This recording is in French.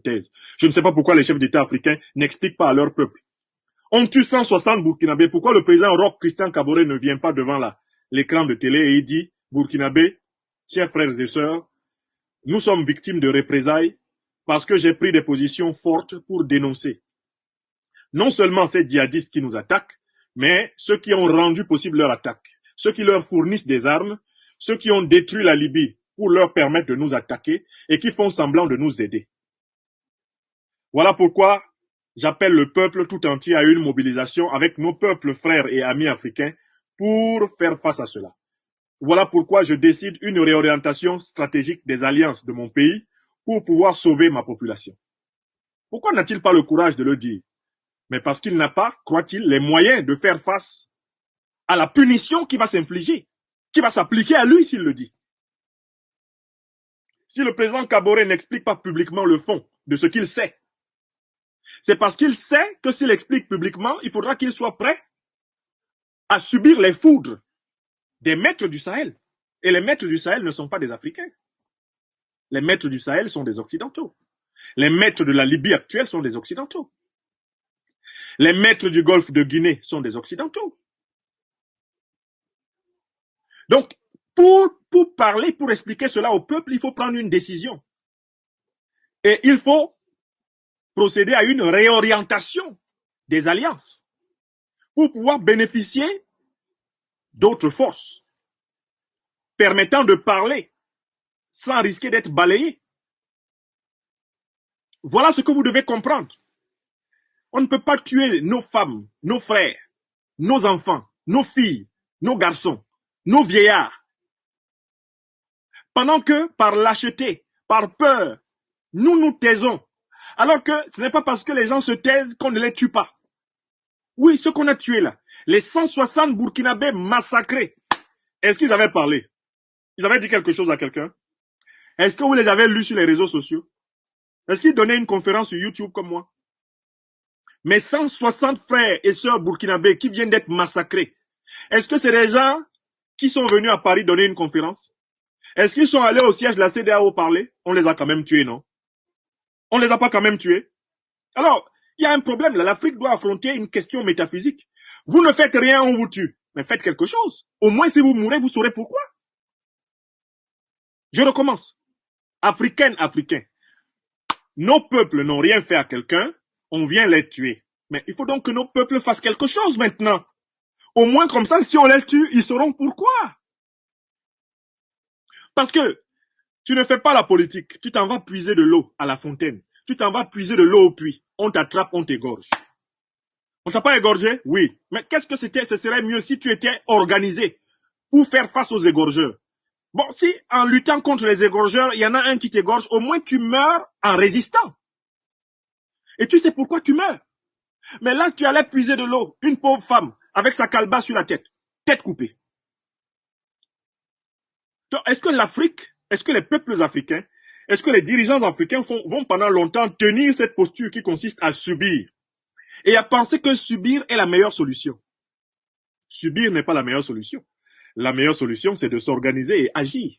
thèse. Je ne sais pas pourquoi les chefs d'État africains n'expliquent pas à leur peuple. On tue 160 Burkinabés. Pourquoi le président Roch Christian Kaboré ne vient pas devant l'écran de télé et il dit, Burkinabé, chers frères et sœurs, nous sommes victimes de représailles parce que j'ai pris des positions fortes pour dénoncer non seulement ces djihadistes qui nous attaquent, mais ceux qui ont rendu possible leur attaque, ceux qui leur fournissent des armes, ceux qui ont détruit la Libye pour leur permettre de nous attaquer et qui font semblant de nous aider. Voilà pourquoi j'appelle le peuple tout entier à une mobilisation avec nos peuples frères et amis africains pour faire face à cela. Voilà pourquoi je décide une réorientation stratégique des alliances de mon pays pour pouvoir sauver ma population. Pourquoi n'a-t-il pas le courage de le dire? Mais parce qu'il n'a pas, croit-il, les moyens de faire face à la punition qui va s'infliger, qui va s'appliquer à lui s'il le dit. Si le président Kaboré n'explique pas publiquement le fond de ce qu'il sait, c'est parce qu'il sait que s'il explique publiquement, il faudra qu'il soit prêt à subir les foudres des maîtres du Sahel. Et les maîtres du Sahel ne sont pas des Africains. Les maîtres du Sahel sont des Occidentaux. Les maîtres de la Libye actuelle sont des Occidentaux. Les maîtres du Golfe de Guinée sont des Occidentaux. Donc, pour parler, pour expliquer cela au peuple, il faut prendre une décision. Et il faut procéder à une réorientation des alliances pour pouvoir bénéficier d'autres forces permettant de parler sans risquer d'être balayé. Voilà ce que vous devez comprendre. On ne peut pas tuer nos femmes, nos frères, nos enfants, nos filles, nos garçons, nos vieillards. Pendant que, par lâcheté, par peur, nous nous taisons. Alors que ce n'est pas parce que les gens se taisent qu'on ne les tue pas. Oui, ceux qu'on a tués là, les 160 Burkinabés massacrés, est-ce qu'ils avaient parlé? Ils avaient dit quelque chose à quelqu'un? Est-ce que vous les avez lus sur les réseaux sociaux? Est-ce qu'ils donnaient une conférence sur YouTube comme moi? Mes 160 frères et sœurs burkinabés qui viennent d'être massacrés, est-ce que c'est des gens qui sont venus à Paris donner une conférence? Est-ce qu'ils sont allés au siège de la CEDEAO parler? On les a quand même tués, non? On les a pas quand même tués? Alors, il y a un problème là. L'Afrique doit affronter une question métaphysique. Vous ne faites rien, on vous tue. Mais faites quelque chose. Au moins, si vous mourrez, vous saurez pourquoi. Je recommence. Africaines, Africains. Nos peuples n'ont rien fait à quelqu'un. On vient les tuer. Mais il faut donc que nos peuples fassent quelque chose maintenant. Au moins comme ça, si on les tue, ils sauront pourquoi. Parce que tu ne fais pas la politique. Tu t'en vas puiser de l'eau à la fontaine. Tu t'en vas puiser de l'eau au puits. On t'attrape, on t'égorge. On t'a pas égorgé? Oui. Mais qu'est-ce que c'était? Ce serait mieux si tu étais organisé pour faire face aux égorgeurs. Bon, si en luttant contre les égorgeurs, il y en a un qui t'égorge, au moins tu meurs en résistant. Et tu sais pourquoi tu meurs. Mais là, tu allais puiser de l'eau. Une pauvre femme avec sa calebasse sur la tête. Tête coupée. Donc, est-ce que l'Afrique, est-ce que les peuples africains, est-ce que les dirigeants africains vont pendant longtemps tenir cette posture qui consiste à subir et à penser que subir est la meilleure solution? Subir n'est pas la meilleure solution. La meilleure solution, c'est de s'organiser et agir.